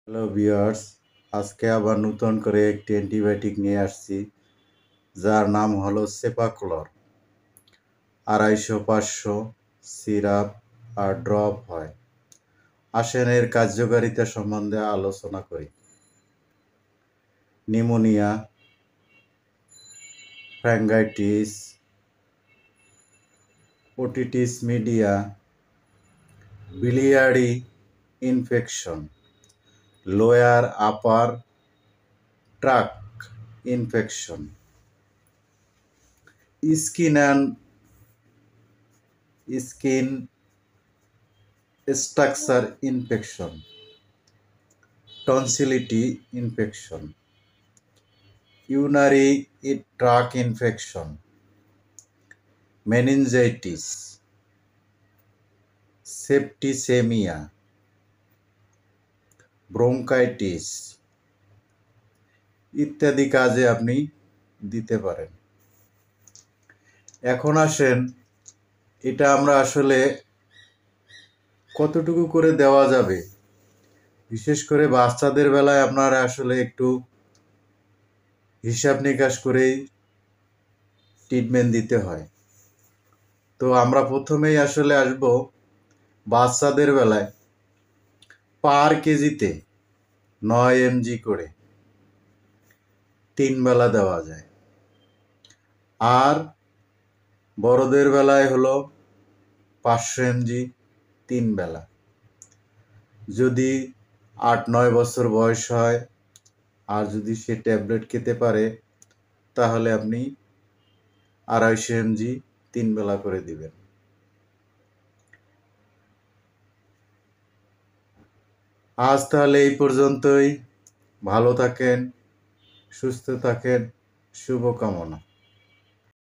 Hello viewers, আজকে আবার নতুন করে একটি অ্যান্টিবায়োটিক নিয়ে আসছি, যার নাম হলো সেপাক্লোর। 250-500 সিরাপ আর ড্রপ হয়। আসেন এর কার্যকারিতা সম্বন্ধে আলোচনা করি। Pneumonia, pharyngitis, otitis media, biliary infection, lower upper tract infection, skin structure infection, tonsillitis infection, urinary tract infection, meningitis, septicaemia, bronchitis ইত্যাদি কাজে আপনি দিতে পারেন। এখন আসেন, এটা আমরা আসলে কতটুকু করে দেওয়া যাবে, বিশেষ করে বাচ্চাদের বেলায় আপনারা আসলে একটু হিসাব নিকাশ করেই ট্রিটমেন্ট দিতে হয়। তো আমরা প্রথমেই আসলে আসব বাচ্চাদের বেলায় পার কেজিতে 9 mg করে 3 বেলা দেওয়া যায়। আর বড়দের বেলায় হলো 500 mg 3 বেলা। যদি 8-9 বছর বয়স হয় আর যদি সে ট্যাবলেট খেতে পারে, তাহলে আপনি 250 mg 3 বেলা করে দিবেন। আজ তাহলে এই পর্যন্তই। ভালো থাকেন, সুস্থ থাকেন, শুভকামনা।